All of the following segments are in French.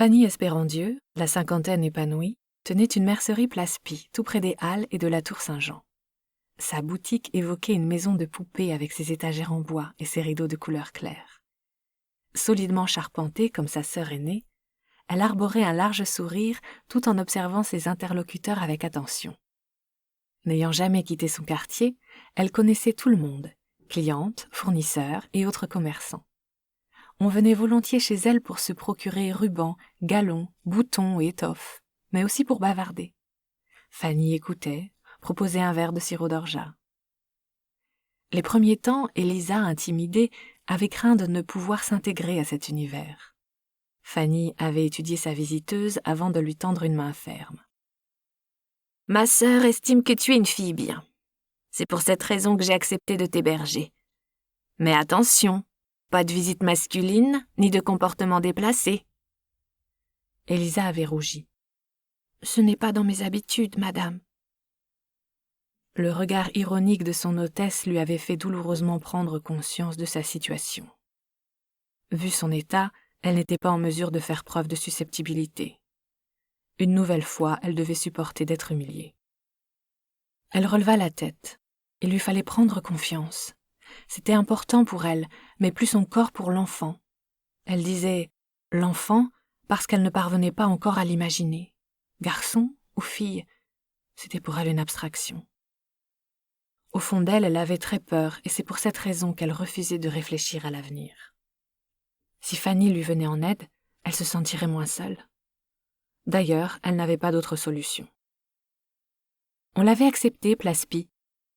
Fanny Espérandieu, la cinquantaine épanouie, tenait une mercerie Place Pie, tout près des Halles et de la Tour Saint-Jean. Sa boutique évoquait une maison de poupée avec ses étagères en bois et ses rideaux de couleur claire. Solidement charpentée comme sa sœur aînée, elle arborait un large sourire tout en observant ses interlocuteurs avec attention. N'ayant jamais quitté son quartier, elle connaissait tout le monde, clientes, fournisseurs et autres commerçants. On venait volontiers chez elle pour se procurer rubans, galons, boutons et étoffes, mais aussi pour bavarder. Fanny écoutait, proposait un verre de sirop d'orgeat. Les premiers temps, Élisa, intimidée, avait craint de ne pouvoir s'intégrer à cet univers. Fanny avait étudié sa visiteuse avant de lui tendre une main ferme. « Ma sœur estime que tu es une fille bien. C'est pour cette raison que j'ai accepté de t'héberger. Mais attention, pas de visite masculine, ni de comportement déplacé. » Élisa avait rougi. « Ce n'est pas dans mes habitudes, madame. » Le regard ironique de son hôtesse lui avait fait douloureusement prendre conscience de sa situation. Vu son état, elle n'était pas en mesure de faire preuve de susceptibilité. Une nouvelle fois, elle devait supporter d'être humiliée. Elle releva la tête. Il lui fallait prendre confiance. C'était important pour elle, mais plus encore pour l'enfant. Elle disait « l'enfant » parce qu'elle ne parvenait pas encore à l'imaginer. Garçon ou fille, c'était pour elle une abstraction. Au fond d'elle, elle avait très peur et c'est pour cette raison qu'elle refusait de réfléchir à l'avenir. Si Fanny lui venait en aide, elle se sentirait moins seule. D'ailleurs, elle n'avait pas d'autre solution. On l'avait acceptée, Place Pie.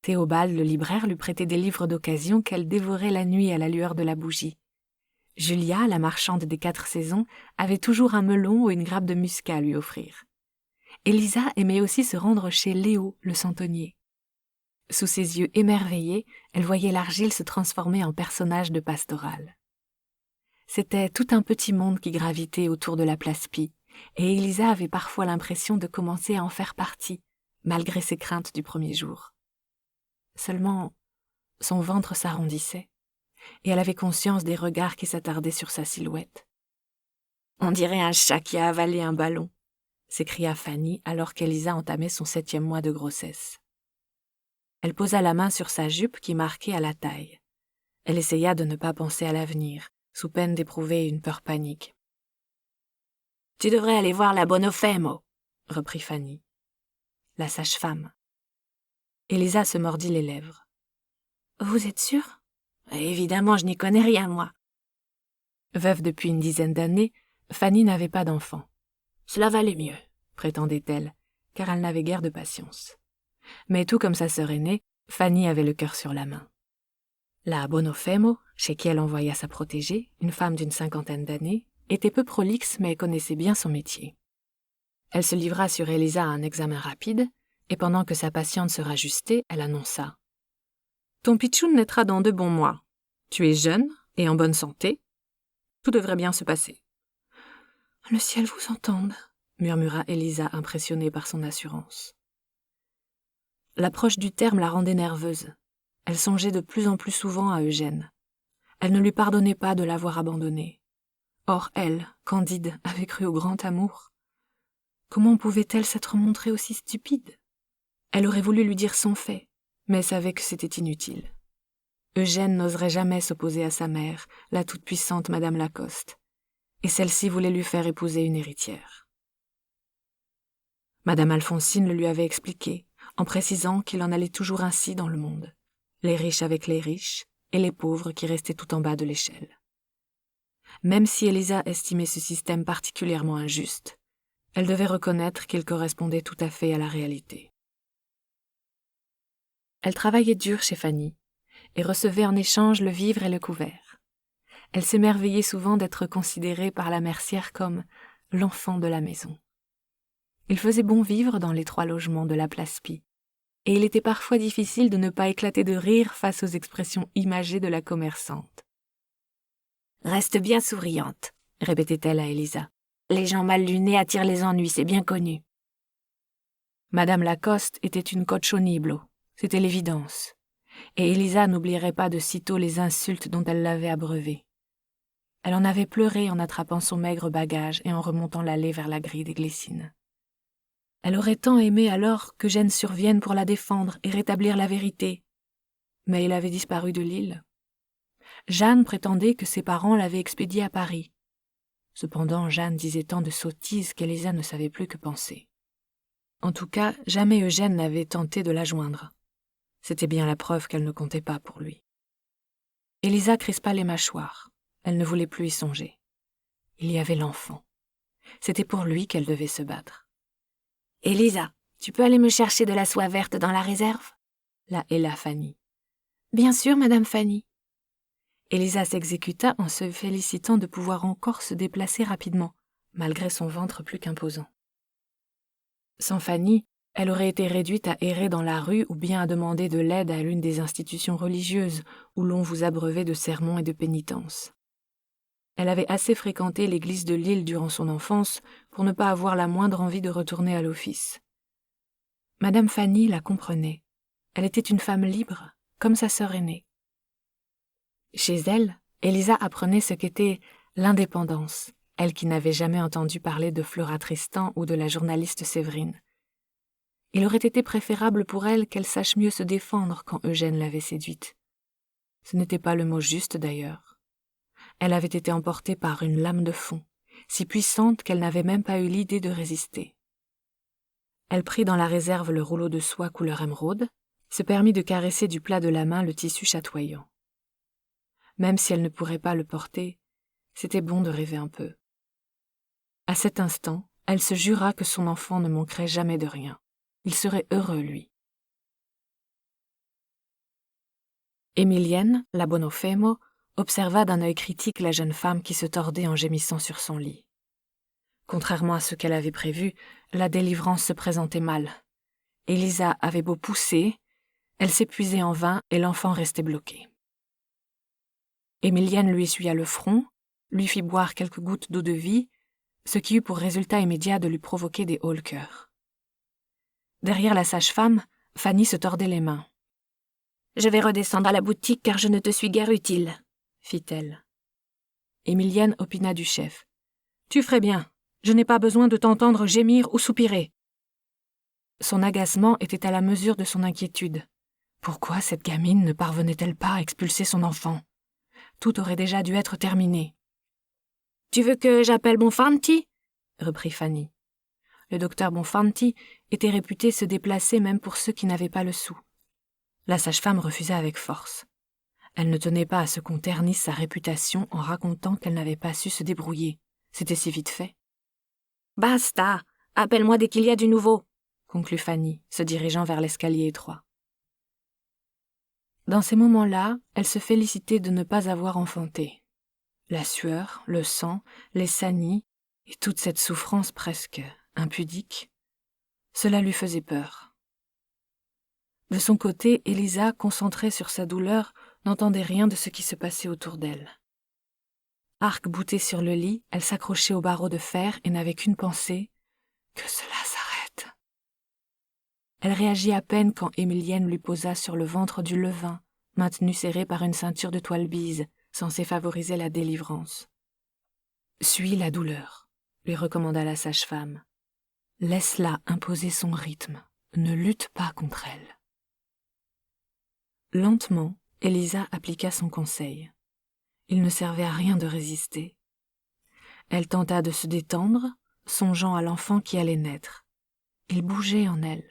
Théobald, le libraire, lui prêtait des livres d'occasion qu'elle dévorait la nuit à la lueur de la bougie. Julia, la marchande des 4 saisons, avait toujours un melon ou une grappe de muscat à lui offrir. Élisa aimait aussi se rendre chez Léo, le centenier. Sous ses yeux émerveillés, elle voyait l'argile se transformer en personnage de pastoral. C'était tout un petit monde qui gravitait autour de la Place Pie, et Élisa avait parfois l'impression de commencer à en faire partie, malgré ses craintes du premier jour. Seulement, son ventre s'arrondissait, et elle avait conscience des regards qui s'attardaient sur sa silhouette. « On dirait un chat qui a avalé un ballon », s'écria Fanny alors qu'Élisa entamait son 7e mois de grossesse. Elle posa la main sur sa jupe qui marquait à la taille. Elle essaya de ne pas penser à l'avenir, sous peine d'éprouver une peur panique. « Tu devrais aller voir la Bonofemo », reprit Fanny. La sage-femme. Élisa se mordit les lèvres. « Vous êtes sûre ? Évidemment, je n'y connais rien, moi. » Veuve depuis une dizaine d'années, Fanny n'avait pas d'enfant. Cela valait mieux, prétendait-elle, car elle n'avait guère de patience. Mais tout comme sa sœur aînée, Fanny avait le cœur sur la main. La Bonofemo, chez qui elle envoya sa protégée, une femme d'une 50aine d'années, était peu prolixe mais connaissait bien son métier. Elle se livra sur Élisa à un examen rapide, et pendant que sa patiente se rajustait, elle annonça « Ton pitchoun naîtra dans 2 bons mois. Tu es jeune et en bonne santé. Tout devrait bien se passer. » « Le ciel vous entende, » murmura Élisa impressionnée par son assurance. L'approche du terme la rendait nerveuse. Elle songeait de plus en plus souvent à Eugène. Elle ne lui pardonnait pas de l'avoir abandonnée. Or elle, Candide, avait cru au grand amour. Comment pouvait-elle s'être montrée aussi stupide ? Elle aurait voulu lui dire son fait, mais savait que c'était inutile. Eugène n'oserait jamais s'opposer à sa mère, la toute-puissante Madame Lacoste, et celle-ci voulait lui faire épouser une héritière. Madame Alphonsine le lui avait expliqué, en précisant qu'il en allait toujours ainsi dans le monde, les riches avec les riches et les pauvres qui restaient tout en bas de l'échelle. Même si Élisa estimait ce système particulièrement injuste, elle devait reconnaître qu'il correspondait tout à fait à la réalité. Elle travaillait dur chez Fanny et recevait en échange le vivre et le couvert. Elle s'émerveillait souvent d'être considérée par la mercière comme l'enfant de la maison. Il faisait bon vivre dans l'étroit logement de la Place Pie, et il était parfois difficile de ne pas éclater de rire face aux expressions imagées de la commerçante. « Reste bien souriante », répétait-elle à Élisa. « Les gens mal lunés attirent les ennuis, c'est bien connu. » Madame Lacoste était une cochoniblo, c'était l'évidence, et Élisa n'oublierait pas de sitôt les insultes dont elle l'avait abreuvée. Elle en avait pleuré en attrapant son maigre bagage et en remontant l'allée vers la grille des Glycines. Elle aurait tant aimé alors qu'Eugène survienne pour la défendre et rétablir la vérité. Mais il avait disparu de l'île. Jeanne prétendait que ses parents l'avaient expédié à Paris. Cependant, Jeanne disait tant de sottises qu'Élisa ne savait plus que penser. En tout cas, jamais Eugène n'avait tenté de la joindre. C'était bien la preuve qu'elle ne comptait pas pour lui. Élisa crispa les mâchoires. Elle ne voulait plus y songer. Il y avait l'enfant. C'était pour lui qu'elle devait se battre. « Élisa, tu peux aller me chercher de la soie verte dans la réserve ?» la héla Fanny. « Bien sûr, Madame Fanny. » Élisa s'exécuta en se félicitant de pouvoir encore se déplacer rapidement, malgré son ventre plus qu'imposant. Sans Fanny, elle aurait été réduite à errer dans la rue ou bien à demander de l'aide à l'une des institutions religieuses où l'on vous abreuvait de sermons et de pénitences. Elle avait assez fréquenté l'église de l'île durant son enfance pour ne pas avoir la moindre envie de retourner à l'office. Madame Fanny la comprenait. Elle était une femme libre, comme sa sœur aînée. Chez elle, Élisa apprenait ce qu'était l'indépendance, elle qui n'avait jamais entendu parler de Flora Tristan ou de la journaliste Séverine. Il aurait été préférable pour elle qu'elle sache mieux se défendre quand Eugène l'avait séduite. Ce n'était pas le mot juste d'ailleurs. Elle avait été emportée par une lame de fond, si puissante qu'elle n'avait même pas eu l'idée de résister. Elle prit dans la réserve le rouleau de soie couleur émeraude, se permit de caresser du plat de la main le tissu chatoyant. Même si elle ne pourrait pas le porter, c'était bon de rêver un peu. À cet instant, elle se jura que son enfant ne manquerait jamais de rien. Il serait heureux, lui. Émilienne, la Bonofemo, observa d'un œil critique la jeune femme qui se tordait en gémissant sur son lit. Contrairement à ce qu'elle avait prévu, la délivrance se présentait mal. Élisa avait beau pousser, elle s'épuisait en vain et l'enfant restait bloqué. Émilienne lui essuya le front, lui fit boire quelques gouttes d'eau de vie, ce qui eut pour résultat immédiat de lui provoquer des hauts-le-cœur. Derrière la sage-femme, Fanny se tordait les mains. « Je vais redescendre à la boutique car je ne te suis guère utile », fit-elle. Émilienne opina du chef. « Tu ferais bien. Je n'ai pas besoin de t'entendre gémir ou soupirer. » Son agacement était à la mesure de son inquiétude. Pourquoi cette gamine ne parvenait-elle pas à expulser son enfant ? Tout aurait déjà dû être terminé. « Tu veux que j'appelle Bonfanti ?» reprit Fanny. Le docteur Bonfanti était réputé se déplacer même pour ceux qui n'avaient pas le sou. La sage-femme refusa avec force. Elle ne tenait pas à ce qu'on ternisse sa réputation en racontant qu'elle n'avait pas su se débrouiller. C'était si vite fait. « Basta, appelle-moi dès qu'il y a du nouveau », conclut Fanny, se dirigeant vers l'escalier étroit. Dans ces moments-là, elle se félicitait de ne pas avoir enfanté. La sueur, le sang, les sanies, et toute cette souffrance presque impudique, cela lui faisait peur. De son côté, Élisa, concentrée sur sa douleur, n'entendait rien de ce qui se passait autour d'elle. Arc-boutée sur le lit, elle s'accrochait aux barreaux de fer et n'avait qu'une pensée, que cela s'arrête. Elle réagit à peine quand Émilienne lui posa sur le ventre du levain, maintenu serré par une ceinture de toile bise, censée favoriser la délivrance. « Suis la douleur », lui recommanda la sage-femme. « Laisse-la imposer son rythme, ne lutte pas contre elle. » Lentement, Élisa appliqua son conseil. Il ne servait à rien de résister. Elle tenta de se détendre, songeant à l'enfant qui allait naître. Il bougeait en elle.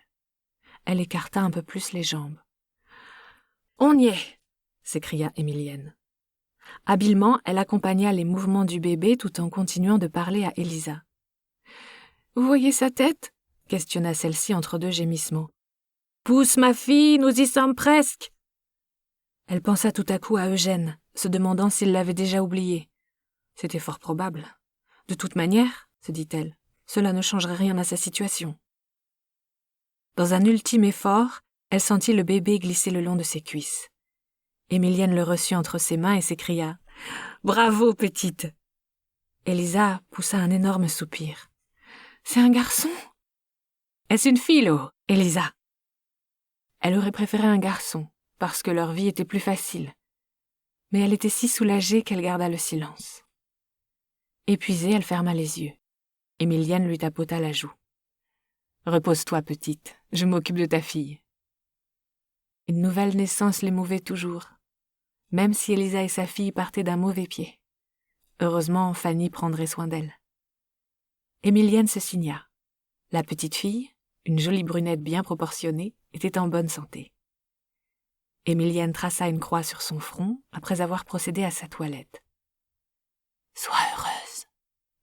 Elle écarta un peu plus les jambes. « On y est !» s'écria Émilienne. Habilement, elle accompagna les mouvements du bébé tout en continuant de parler à Élisa. « Vous voyez sa tête ?» questionna celle-ci entre deux gémissements. « Pousse, ma fille, nous y sommes presque !» Elle pensa tout à coup à Eugène, se demandant s'il l'avait déjà oublié. C'était fort probable. De toute manière, se dit-elle, cela ne changerait rien à sa situation. Dans un ultime effort, elle sentit le bébé glisser le long de ses cuisses. Émilienne le reçut entre ses mains et s'écria « Bravo, petite !» Élisa poussa un énorme soupir. « C'est un garçon ?»« Est-ce une fille, oh, Élisa ?» Elle aurait préféré un garçon, parce que leur vie était plus facile. Mais elle était si soulagée qu'elle garda le silence. Épuisée, elle ferma les yeux. Émilienne lui tapota la joue. « Repose-toi, petite, je m'occupe de ta fille. » Une nouvelle naissance l'émouvait toujours, même si Élisa et sa fille partaient d'un mauvais pied. Heureusement, Fanny prendrait soin d'elle. Émilienne se signa. La petite fille, une jolie brunette bien proportionnée, était en bonne santé. Émilienne traça une croix sur son front après avoir procédé à sa toilette. « Sois heureuse »,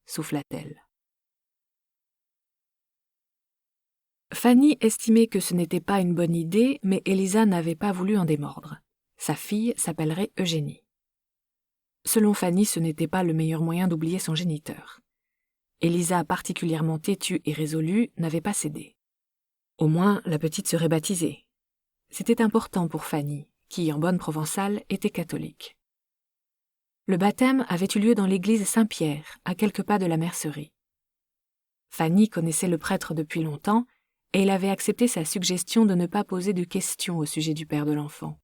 souffla-t-elle. Fanny estimait que ce n'était pas une bonne idée, mais Élisa n'avait pas voulu en démordre. Sa fille s'appellerait Eugénie. Selon Fanny, ce n'était pas le meilleur moyen d'oublier son géniteur. Élisa, particulièrement têtue et résolue, n'avait pas cédé. Au moins, la petite serait baptisée. C'était important pour Fanny, qui, en bonne provençale, était catholique. Le baptême avait eu lieu dans l'église Saint-Pierre, à quelques pas de la mercerie. Fanny connaissait le prêtre depuis longtemps, et il avait accepté sa suggestion de ne pas poser de questions au sujet du père de l'enfant.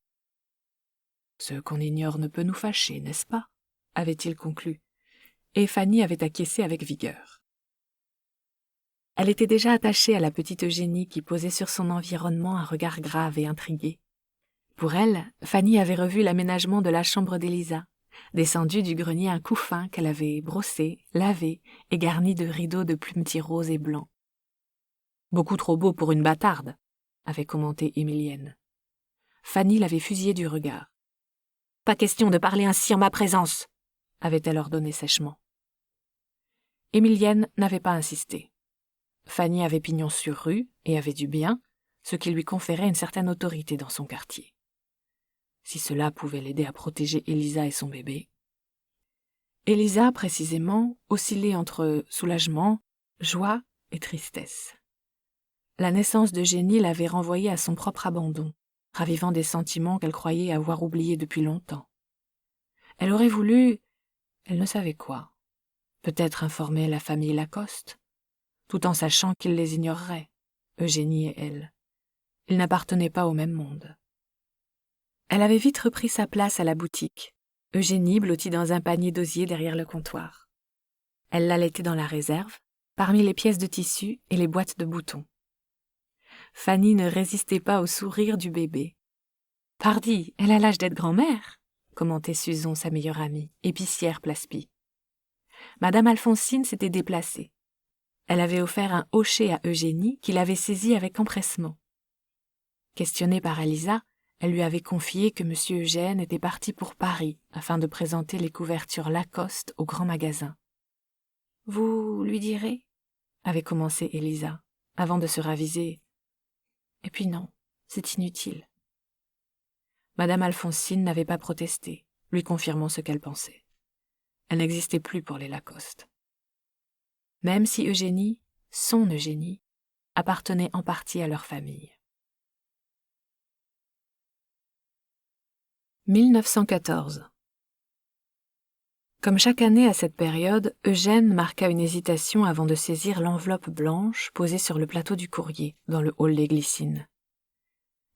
« Ce qu'on ignore ne peut nous fâcher, n'est-ce pas ?» avait-il conclu, et Fanny avait acquiescé avec vigueur. Elle était déjà attachée à la petite Eugénie qui posait sur son environnement un regard grave et intrigué. Pour elle, Fanny avait revu l'aménagement de la chambre d'Élisa, descendu du grenier un couffin qu'elle avait brossé, lavé et garni de rideaux de plumetis roses et blancs. « Beaucoup trop beau pour une bâtarde », avait commenté Émilienne. Fanny l'avait fusillée du regard. « Pas question de parler ainsi en ma présence », avait-elle ordonné sèchement. Émilienne n'avait pas insisté. Fanny avait pignon sur rue et avait du bien, ce qui lui conférait une certaine autorité dans son quartier. Si cela pouvait l'aider à protéger Élisa et son bébé. Élisa, précisément, oscillait entre soulagement, joie et tristesse. La naissance d'Eugénie l'avait renvoyée à son propre abandon, ravivant des sentiments qu'elle croyait avoir oubliés depuis longtemps. Elle aurait voulu, elle ne savait quoi, peut-être informer la famille Lacoste, tout en sachant qu'ils les ignoreraient, Eugénie et elle. Ils n'appartenaient pas au même monde. Elle avait vite repris sa place à la boutique, Eugénie blottie dans un panier d'osier derrière le comptoir. Elle l'allaitait dans la réserve, parmi les pièces de tissu et les boîtes de boutons. Fanny ne résistait pas au sourire du bébé. « Pardi, elle a l'âge d'être grand-mère », commentait Suzon, sa meilleure amie, épicière Place-Pie. Madame Alphonsine s'était déplacée. Elle avait offert un hochet à Eugénie qu'il avait saisi avec empressement. Questionnée par Élisa, elle lui avait confié que M. Eugène était parti pour Paris afin de présenter les couvertures Lacoste au grand magasin. « Vous lui direz ?» avait commencé Élisa, avant de se raviser. Et puis non, c'est inutile. Madame Alphonsine n'avait pas protesté, lui confirmant ce qu'elle pensait. Elle n'existait plus pour les Lacoste. Même si Eugénie, son Eugénie, appartenait en partie à leur famille. 1914. Comme chaque année à cette période, Eugène marqua une hésitation avant de saisir l'enveloppe blanche posée sur le plateau du courrier, dans le hall des Glycines.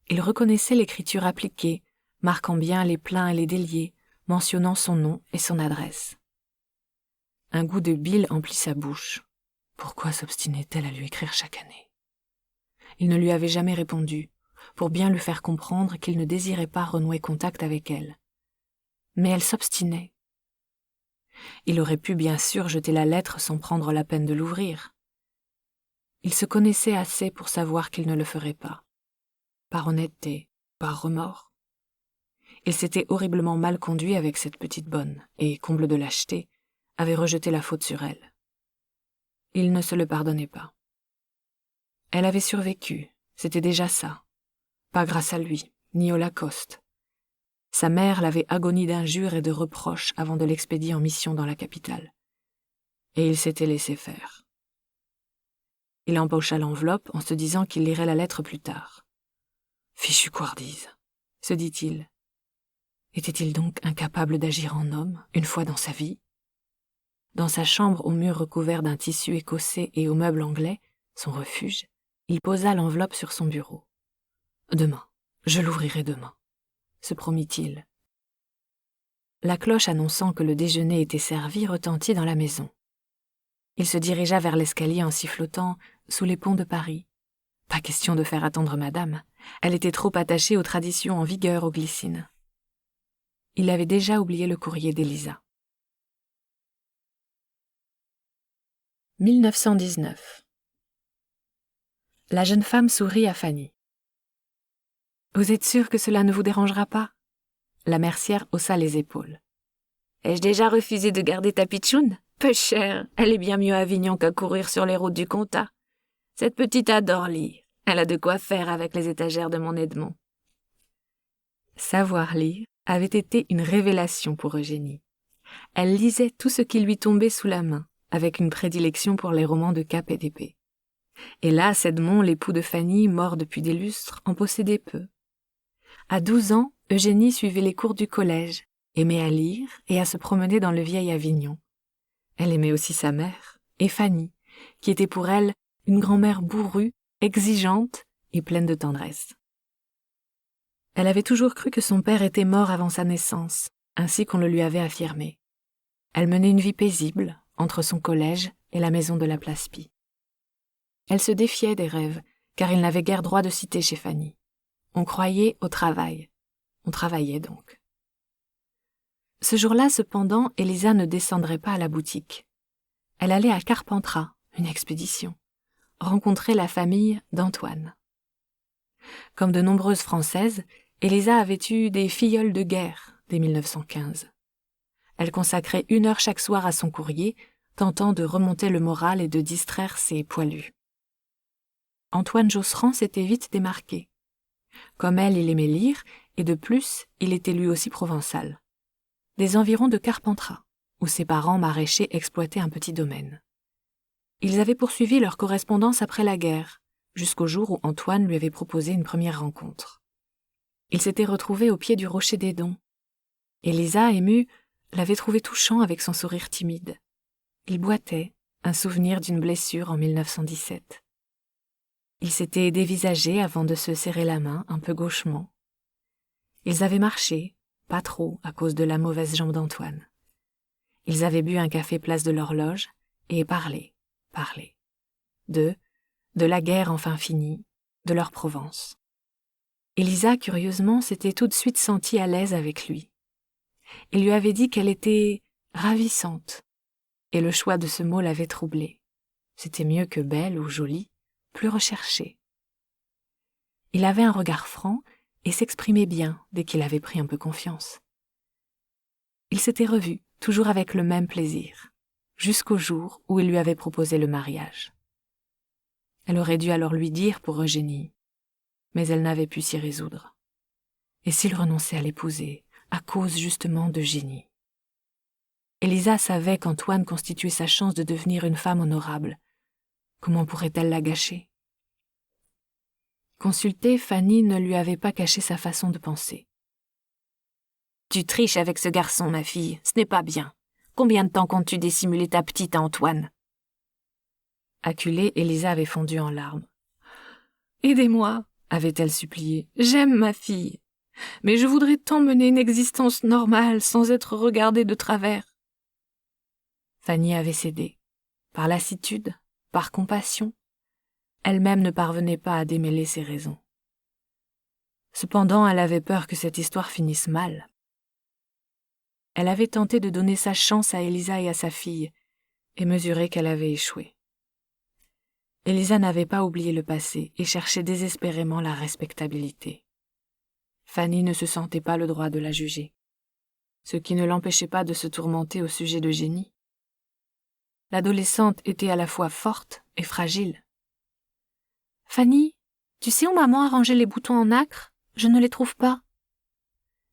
Il reconnaissait l'écriture appliquée, marquant bien les pleins et les déliés, mentionnant son nom et son adresse. Un goût de bile emplit sa bouche. Pourquoi s'obstinait-elle à lui écrire chaque année? Il ne lui avait jamais répondu, pour bien lui faire comprendre qu'il ne désirait pas renouer contact avec elle. Mais elle s'obstinait. Il aurait pu bien sûr jeter la lettre sans prendre la peine de l'ouvrir. Il se connaissait assez pour savoir qu'il ne le ferait pas. Par honnêteté, par remords. Il s'était horriblement mal conduit avec cette petite bonne, et, comble de lâcheté, avait rejeté la faute sur elle. Il ne se le pardonnait pas. Elle avait survécu, c'était déjà ça. Pas grâce à lui, ni au Lacoste. Sa mère l'avait agonie d'injures et de reproches avant de l'expédier en mission dans la capitale. Et il s'était laissé faire. Il empocha l'enveloppe en se disant qu'il lirait la lettre plus tard. Fichue couardise, se dit-il. Était-il donc incapable d'agir en homme, une fois dans sa vie? Dans sa chambre aux murs recouverts d'un tissu écossais et aux meubles anglais, son refuge, il posa l'enveloppe sur son bureau. « Demain, je l'ouvrirai demain », se promit-il. la cloche annonçant que le déjeuner était servi retentit dans la maison. Il se dirigea vers l'escalier en sifflotant « Sous les ponts de Paris ». Pas question de faire attendre madame. Elle était trop attachée aux traditions en vigueur aux Glycines. Il avait déjà oublié le courrier d'Élisa. 1919. La jeune femme sourit à Fanny. « Vous êtes sûre que cela ne vous dérangera pas ?» La mercière haussa les épaules. « Ai-je déjà refusé de garder ta pitchoune ? Peu cher, elle est bien mieux à Avignon qu'à courir sur les routes du comtat. Cette petite adore lire. Elle a de quoi faire avec les étagères de mon Edmond. » Savoir lire avait été une révélation pour Eugénie. Elle lisait tout ce qui lui tombait sous la main, avec une prédilection pour les romans de Cap et d'épée. Hélas, Edmond, l'époux de Fanny, mort depuis des lustres, en possédait peu. À 12 ans, Eugénie suivait les cours du collège, aimait à lire et à se promener dans le vieil Avignon. Elle aimait aussi sa mère, et Fanny, qui était pour elle une grand-mère bourrue, exigeante et pleine de tendresse. Elle avait toujours cru que son père était mort avant sa naissance, ainsi qu'on le lui avait affirmé. Elle menait une vie paisible entre son collège et la maison de la Place-Pie. Elle se défiait des rêves, car il n'avait guère droit de cité chez Fanny. On croyait au travail. On travaillait donc. Ce jour-là, cependant, Élisa ne descendrait pas à la boutique. Elle allait à Carpentras, une expédition, rencontrer la famille d'Antoine. Comme de nombreuses Françaises, Élisa avait eu des filleuls de guerre dès 1915. Elle consacrait 1 heure chaque soir à son courrier, tentant de remonter le moral et de distraire ses poilus. Antoine Josserand s'était vite démarqué. Comme elle, il aimait lire, et de plus, il était lui aussi provençal. Des environs de Carpentras, où ses parents maraîchers exploitaient un petit domaine. Ils avaient poursuivi leur correspondance après la guerre, jusqu'au jour où Antoine lui avait proposé une première rencontre. Ils s'étaient retrouvés au pied du rocher des Dons. Élisa, émue, l'avait trouvé touchant avec son sourire timide. Il boitait, un souvenir d'une blessure en 1917. Ils s'étaient dévisagés avant de se serrer la main un peu gauchement. Ils avaient marché, pas trop à cause de la mauvaise jambe d'Antoine. Ils avaient bu un café place de l'Horloge et parlé. De la guerre enfin finie, de leur Provence. Élisa, curieusement, s'était tout de suite sentie à l'aise avec lui. Il lui avait dit qu'elle était ravissante, et le choix de ce mot l'avait troublée. C'était mieux que belle ou jolie, plus recherchée. Il avait un regard franc et s'exprimait bien dès qu'il avait pris un peu confiance. Ils s'étaient revus, toujours avec le même plaisir, jusqu'au jour où il lui avait proposé le mariage. Elle aurait dû alors lui dire pour Eugénie, mais elle n'avait pu s'y résoudre. Et s'il renonçait à l'épouser, à cause justement d'Eugénie? Élisa savait qu'Antoine constituait sa chance de devenir une femme honorable. Comment pourrait-elle la gâcher? Consultée, Fanny ne lui avait pas caché sa façon de penser. « Tu triches avec ce garçon, ma fille, ce n'est pas bien. Combien de temps comptes-tu dissimuler ta petite à Antoine ?» Acculée, Élisa avait fondu en larmes. « Aidez-moi » avait-elle supplié. « J'aime ma fille. Mais je voudrais tant mener une existence normale sans être regardée de travers. » Fanny avait cédé. Par lassitude, par compassion, elle-même ne parvenait pas à démêler ses raisons. Cependant, elle avait peur que cette histoire finisse mal. Elle avait tenté de donner sa chance à Élisa et à sa fille, et mesuré qu'elle avait échoué. Élisa n'avait pas oublié le passé et cherchait désespérément la respectabilité. Fanny ne se sentait pas le droit de la juger, ce qui ne l'empêchait pas de se tourmenter au sujet d'Eugénie. L'adolescente était à la fois forte et fragile. « Fanny, tu sais où maman a rangé les boutons en nacre ? Je ne les trouve pas. »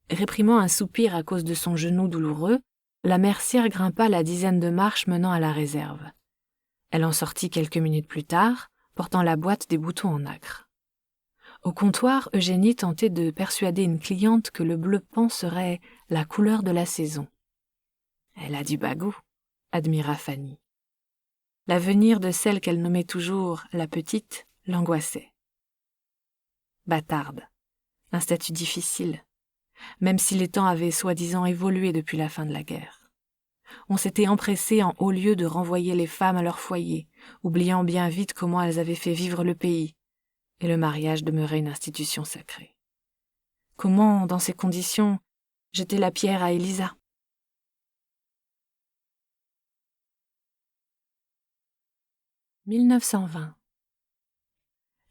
Réprimant un soupir à cause de son genou douloureux, la mercière grimpa la dizaine de marches menant à la réserve. Elle en sortit quelques minutes plus tard, portant la boîte des boutons en nacre. Au comptoir, Eugénie tentait de persuader une cliente que le bleu pan serait la couleur de la saison. « Elle a du bagou », admira Fanny. L'avenir de celle qu'elle nommait toujours la petite l'angoissait. Bâtarde, un statut difficile. même si les temps avaient soi-disant évolué depuis la fin de la guerre. On s'était empressé en haut lieu de renvoyer les femmes à leur foyer, oubliant bien vite comment elles avaient fait vivre le pays, et le mariage demeurait une institution sacrée. Comment, dans ces conditions, jeter la pierre à Élisa ? « 1920.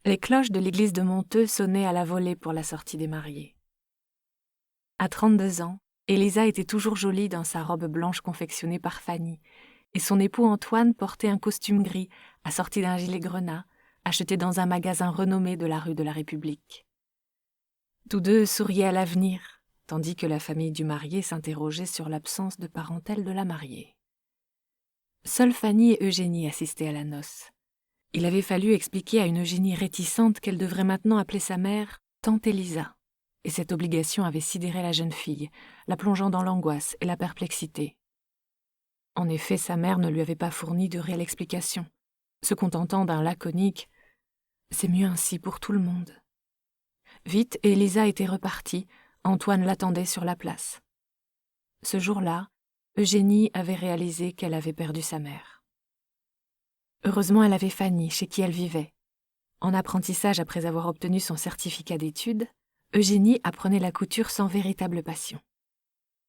Les cloches de l'église de Monteux sonnaient à la volée pour la sortie des mariés. À 32 ans, Élisa était toujours jolie dans sa robe blanche confectionnée par Fanny, et son époux Antoine portait un costume gris assorti d'un gilet grenat, acheté dans un magasin renommé de la rue de la République. Tous deux souriaient à l'avenir, tandis que la famille du marié s'interrogeait sur l'absence de parentèle de la mariée. Seules Fanny et Eugénie assistaient à la noce. Il avait fallu expliquer à une Eugénie réticente qu'elle devrait maintenant appeler sa mère tante Élisa, et cette obligation avait sidéré la jeune fille, la plongeant dans l'angoisse et la perplexité. En effet, sa mère ne lui avait pas fourni de réelle explication, se contentant d'un laconique « c'est mieux ainsi pour tout le monde ». Vite, Élisa était repartie, Antoine l'attendait sur la place. Ce jour-là, Eugénie avait réalisé qu'elle avait perdu sa mère. Heureusement, elle avait Fanny, chez qui elle vivait. En apprentissage après avoir obtenu son certificat d'études, Eugénie apprenait la couture sans véritable passion.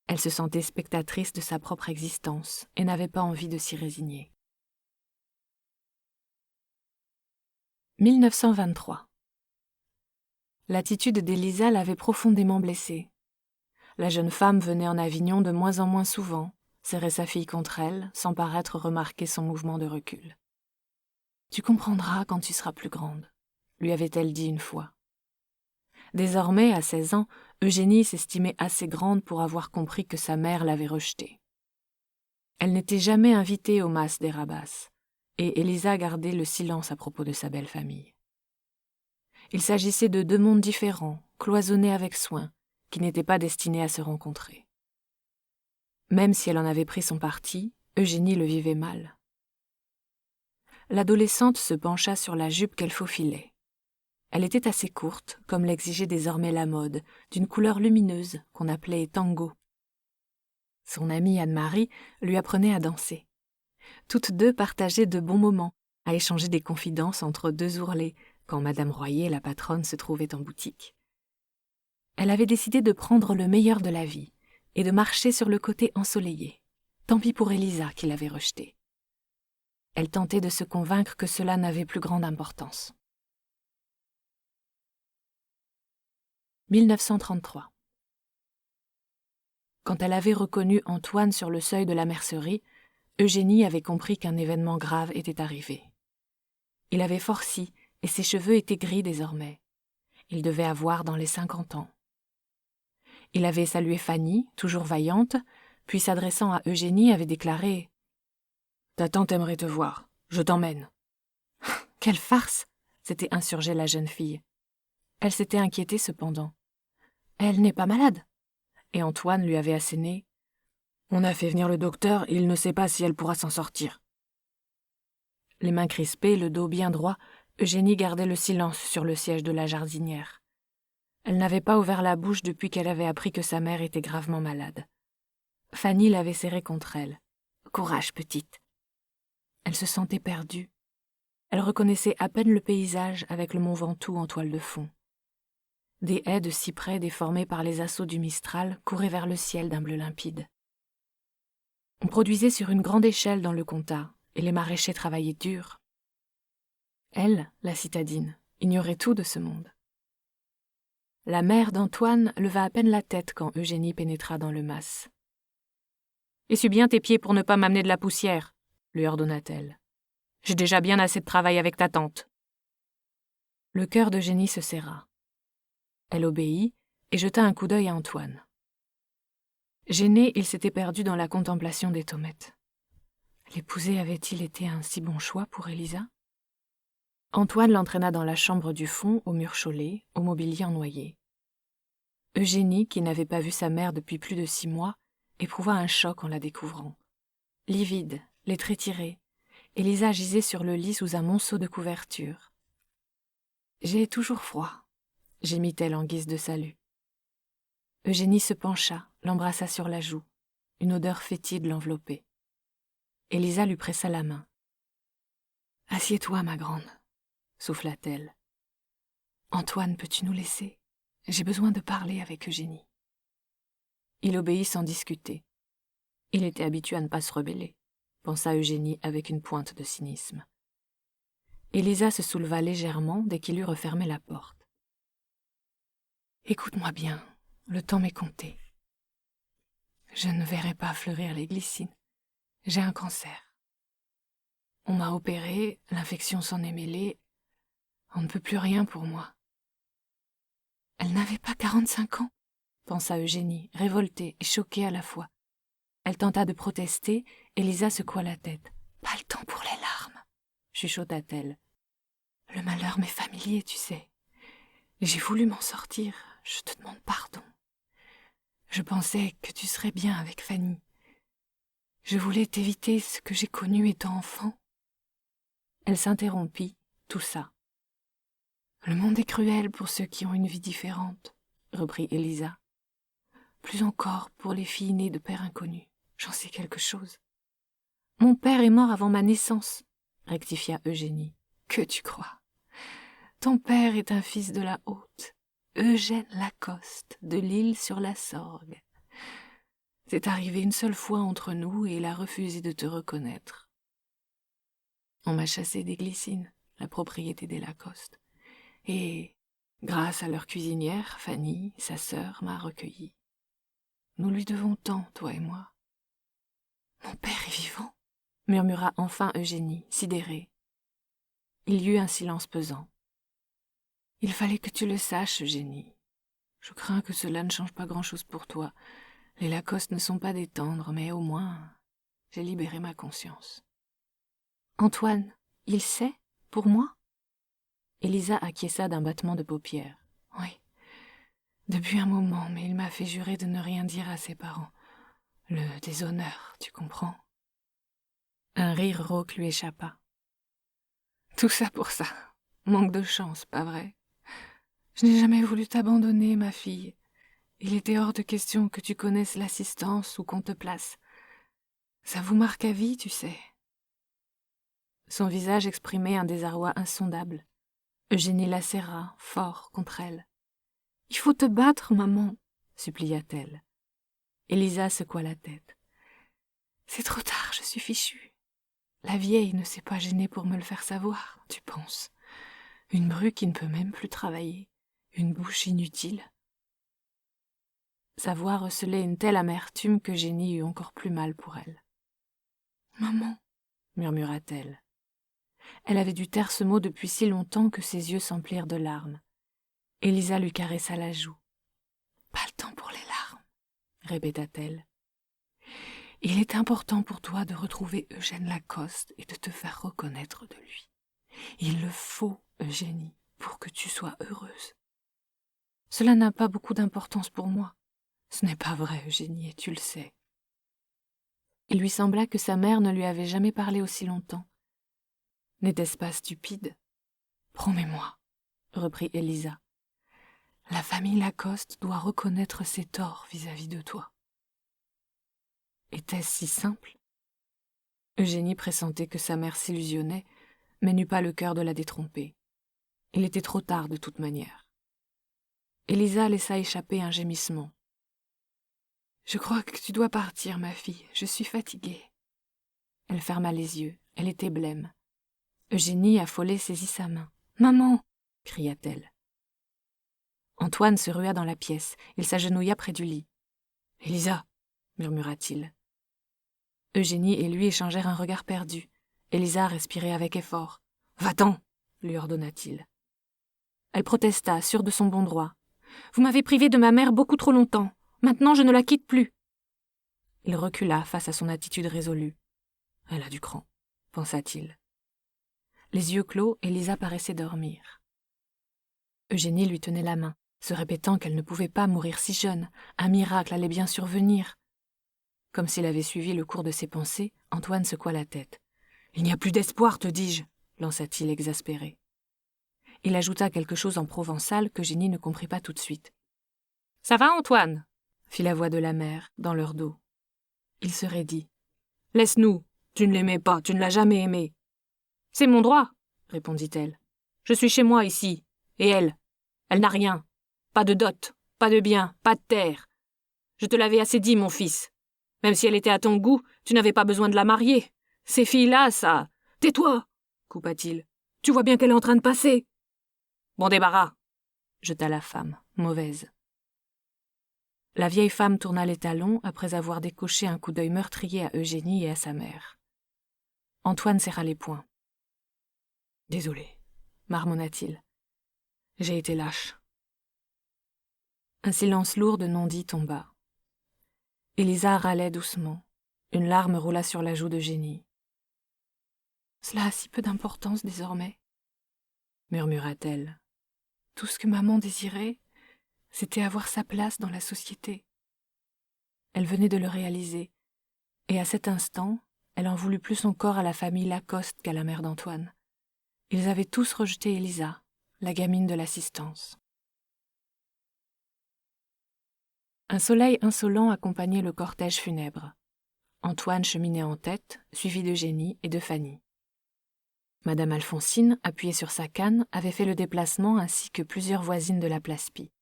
Elle se sentait spectatrice de sa propre existence et n'avait pas envie de s'y résigner. 1923. L'attitude d'Élisa l'avait profondément blessée. La jeune femme venait en Avignon de moins en moins souvent, serrait sa fille contre elle, sans paraître remarquer son mouvement de recul. « Tu comprendras quand tu seras plus grande », lui avait-elle dit une fois. Désormais, à 16 ans, Eugénie s'estimait assez grande pour avoir compris que sa mère l'avait rejetée. Elle n'était jamais invitée au mas des Rabas, et Élisa gardait le silence à propos de sa belle famille. Il s'agissait de deux mondes différents, cloisonnés avec soin, qui n'étaient pas destinés à se rencontrer. Même si elle en avait pris son parti, Eugénie le vivait mal. L'adolescente se pencha sur la jupe qu'elle faufilait. Elle était assez courte, comme l'exigeait désormais la mode, d'une couleur lumineuse qu'on appelait tango. Son amie Anne-Marie lui apprenait à danser. Toutes deux partageaient de bons moments, à échanger des confidences entre deux ourlets, quand Madame Royer, la patronne, se trouvait en boutique. Elle avait décidé de prendre le meilleur de la vie et de marcher sur le côté ensoleillé. Tant pis pour Élisa qui l'avait rejetée. Elle tentait de se convaincre que cela n'avait plus grande importance. 1933. Quand elle avait reconnu Antoine sur le seuil de la mercerie, Eugénie avait compris qu'un événement grave était arrivé. Il avait forci et ses cheveux étaient gris désormais. Il devait avoir dans les 50 ans. Il avait salué Fanny, toujours vaillante, puis s'adressant à Eugénie avait déclaré « Ta tante aimerait te voir, je t'emmène. » Quelle farce s'était insurgée la jeune fille. Elle s'était inquiétée cependant. Elle n'est pas malade. Et Antoine lui avait asséné. On a fait venir le docteur et il ne sait pas si elle pourra s'en sortir. Les mains crispées, le dos bien droit, Eugénie gardait le silence sur le siège de la jardinière. Elle n'avait pas ouvert la bouche depuis qu'elle avait appris que sa mère était gravement malade. Fanny l'avait serrée contre elle. « Courage, petite !» Elle se sentait perdue. Elle reconnaissait à peine le paysage avec le mont Ventoux en toile de fond. Des haies de cyprès déformées par les assauts du Mistral couraient vers le ciel d'un bleu limpide. On produisait sur une grande échelle dans le comtat, et les maraîchers travaillaient dur. Elle, la citadine, ignorait tout de ce monde. La mère d'Antoine leva à peine la tête quand Eugénie pénétra dans le mas. « Essuie bien tes pieds pour ne pas m'amener de la poussière », lui ordonna-t-elle. « J'ai déjà bien assez de travail avec ta tante. » Le cœur d'Eugénie se serra. Elle obéit et jeta un coup d'œil à Antoine. Gêné, il s'était perdu dans la contemplation des tommettes. L'épouser avait-il été un si bon choix pour Élisa ? Antoine l'entraîna dans la chambre du fond, au mur chaulé, au mobilier ennoyé. Eugénie, qui n'avait pas vu sa mère depuis plus de 6 mois, éprouva un choc en la découvrant. Livide, les traits tirés, Élisa gisait sur le lit sous un monceau de couverture. « J'ai toujours froid », gémit-elle en guise de salut. Eugénie se pencha, l'embrassa sur la joue. Une odeur fétide l'enveloppait. Élisa lui pressa la main. « Assieds-toi, ma grande, » souffla-t-elle. « Antoine, peux-tu nous laisser ? J'ai besoin de parler avec Eugénie. » Il obéit sans discuter. Il était habitué à ne pas se rebeller, pensa Eugénie avec une pointe de cynisme. Élisa se souleva légèrement dès qu'il eut refermé la porte. « Écoute-moi bien, le temps m'est compté. Je ne verrai pas fleurir les glycines. J'ai un cancer. On m'a opéré, l'infection s'en est mêlée. On ne peut plus rien pour moi. » « Elle n'avait pas 45 ans, pensa Eugénie, révoltée et choquée à la fois. Elle tenta de protester, Élisa secoua la tête. « Pas le temps pour les larmes, » chuchota-t-elle. « Le malheur m'est familier, tu sais. J'ai voulu m'en sortir, je te demande pardon. Je pensais que tu serais bien avec Fanny. Je voulais t'éviter ce que j'ai connu étant enfant. » Elle s'interrompit, toussa. « Le monde est cruel pour ceux qui ont une vie différente, » reprit Élisa. « Plus encore pour les filles nées de pères inconnus. J'en sais quelque chose. »« Mon père est mort avant ma naissance, » rectifia Eugénie. « Que tu crois ? Ton père est un fils de la Haute, Eugène Lacoste, de l'île sur la Sorgue. C'est arrivé une seule fois entre nous et il a refusé de te reconnaître. On m'a chassé des Glycines, la propriété des Lacoste. Et, grâce à leur cuisinière, Fanny, sa sœur, m'a recueillie. Nous lui devons tant, toi et moi. »« Mon père est vivant ?» murmura enfin Eugénie, sidérée. Il y eut un silence pesant. « Il fallait que tu le saches, Eugénie. Je crains que cela ne change pas grand-chose pour toi. Les Lacoste ne sont pas des tendres, mais au moins, j'ai libéré ma conscience. »« Antoine, il sait, pour moi ?» Élisa acquiesça d'un battement de paupières. « Oui, depuis un moment, mais il m'a fait jurer de ne rien dire à ses parents. Le déshonneur, tu comprends ?» Un rire rauque lui échappa. « Tout ça pour ça. Manque de chance, pas vrai ? Je n'ai jamais voulu t'abandonner, ma fille. Il était hors de question que tu connaisses l'assistance ou qu'on te place. Ça vous marque à vie, tu sais. » Son visage exprimait un désarroi insondable. Eugénie la serra, fort, contre elle. « Il faut te battre, maman, » supplia-t-elle. Élisa secoua la tête. « C'est trop tard, je suis fichue. La vieille ne s'est pas gênée pour me le faire savoir, tu penses. Une bru qui ne peut même plus travailler, une bouche inutile. » Sa voix recelait une telle amertume qu'Eugénie eut encore plus mal pour elle. « Maman, » murmura-t-elle. Elle avait dû taire ce mot depuis si longtemps que ses yeux s'emplirent de larmes. Élisa lui caressa la joue. « Pas le temps pour les larmes, » répéta-t-elle. « Il est important pour toi de retrouver Eugène Lacoste et de te faire reconnaître de lui. Il le faut, Eugénie, pour que tu sois heureuse. Cela n'a pas beaucoup d'importance pour moi. Ce n'est pas vrai, Eugénie, et tu le sais. » Il lui sembla que sa mère ne lui avait jamais parlé aussi longtemps. N'était-ce pas stupide ? « Promets-moi, » reprit Élisa. « La famille Lacoste doit reconnaître ses torts vis-à-vis de toi. » Était-ce si simple ? Eugénie pressentait que sa mère s'illusionnait, mais n'eut pas le cœur de la détromper. Il était trop tard de toute manière. Élisa laissa échapper un gémissement. « Je crois que tu dois partir, ma fille, je suis fatiguée. » Elle ferma les yeux, elle était blême. Eugénie, affolée, saisit sa main. « Maman !» cria-t-elle. Antoine se rua dans la pièce, il s'agenouilla près du lit. « Élisa !» murmura-t-il. Eugénie et lui échangèrent un regard perdu. Élisa respirait avec effort. « Va-t'en !» lui ordonna-t-il. Elle protesta, sûre de son bon droit. « Vous m'avez privée de ma mère beaucoup trop longtemps. Maintenant, je ne la quitte plus. » Il recula face à son attitude résolue. « Elle a du cran, » pensa-t-il. Les yeux clos, Élisa paraissait dormir. Eugénie lui tenait la main, se répétant qu'elle ne pouvait pas mourir si jeune. Un miracle allait bien survenir. Comme s'il avait suivi le cours de ses pensées, Antoine secoua la tête. « Il n'y a plus d'espoir, te dis-je » lança-t-il exaspéré. Il ajouta quelque chose en provençal qu'Eugénie ne comprit pas tout de suite. « Ça va, Antoine » fit la voix de la mère, dans leur dos. Il se raidit. « Laisse-nous, tu ne l'aimais pas, tu ne l'as jamais aimé. »« C'est mon droit, » répondit-elle. « Je suis chez moi ici, et elle n'a rien. Pas de dot, pas de bien, pas de terre. Je te l'avais assez dit, mon fils. Même si elle était à ton goût, tu n'avais pas besoin de la marier. Ces filles-là, ça... »« Tais-toi » coupa-t-il. « Tu vois bien qu'elle est en train de passer. »« Bon débarras » jeta la femme, mauvaise. La vieille femme tourna les talons après avoir décoché un coup d'œil meurtrier à Eugénie et à sa mère. Antoine serra les poings. « Désolé, » marmonna-t-il. « J'ai été lâche. » Un silence lourd de non-dit tomba. Élisa râlait doucement. Une larme roula sur la joue d'Eugénie. « Cela a si peu d'importance désormais, » murmura-t-elle. « Tout ce que maman désirait, c'était avoir sa place dans la société. » Elle venait de le réaliser, et à cet instant, elle en voulut plus encore à la famille Lacoste qu'à la mère d'Antoine. Ils avaient tous rejeté Élisa, la gamine de l'assistance. Un soleil insolent accompagnait le cortège funèbre. Antoine cheminait en tête, suivi d'Eugénie et de Fanny. Madame Alphonsine, appuyée sur sa canne, avait fait le déplacement ainsi que plusieurs voisines de la place Pie.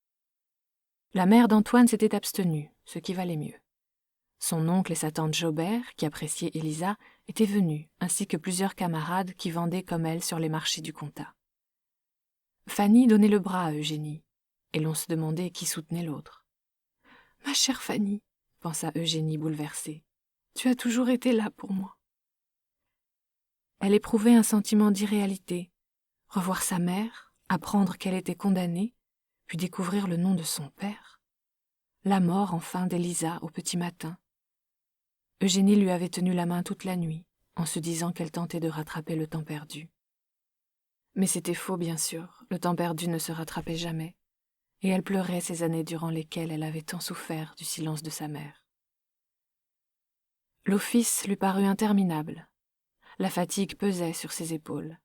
La mère d'Antoine s'était abstenue, ce qui valait mieux. Son oncle et sa tante Jobert, qui appréciaient Élisa, étaient venus, ainsi que plusieurs camarades qui vendaient comme elle sur les marchés du comtat. Fanny donnait le bras à Eugénie, et l'on se demandait qui soutenait l'autre. « Ma chère Fanny, » pensa Eugénie bouleversée, « tu as toujours été là pour moi. » Elle éprouvait un sentiment d'irréalité. Revoir sa mère, apprendre qu'elle était condamnée, puis découvrir le nom de son père. La mort, enfin, d'Élisa au petit matin. Eugénie lui avait tenu la main toute la nuit, en se disant qu'elle tentait de rattraper le temps perdu. Mais c'était faux, bien sûr, le temps perdu ne se rattrapait jamais, et elle pleurait ces années durant lesquelles elle avait tant souffert du silence de sa mère. L'office lui parut interminable. La fatigue pesait sur ses épaules.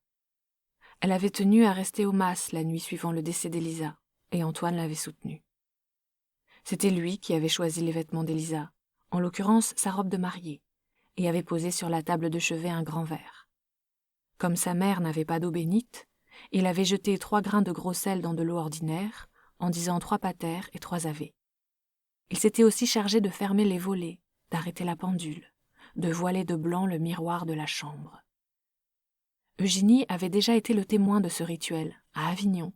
Elle avait tenu à rester au mas la nuit suivant le décès d'Élisa, et Antoine l'avait soutenue. C'était lui qui avait choisi les vêtements d'Élisa, en l'occurrence sa robe de mariée, et avait posé sur la table de chevet un grand verre. Comme sa mère n'avait pas d'eau bénite, il avait jeté 3 grains de gros sel dans de l'eau ordinaire, en disant 3 pater et 3 ave. Il s'était aussi chargé de fermer les volets, d'arrêter la pendule, de voiler de blanc le miroir de la chambre. Eugénie avait déjà été le témoin de ce rituel, à Avignon,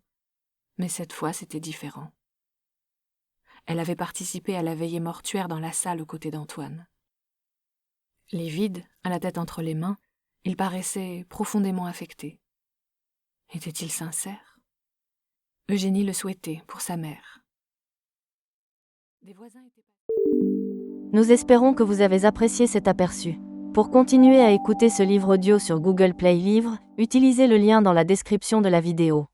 mais cette fois c'était différent. Elle avait participé à la veillée mortuaire dans la salle aux côtés d'Antoine. Livide, à la tête entre les mains, il paraissait profondément affecté. Était-il sincère? Eugénie le souhaitait pour sa mère. Des voisins étaient... Nous espérons que vous avez apprécié cet aperçu. Pour continuer à écouter ce livre audio sur Google Play Livres, utilisez le lien dans la description de la vidéo.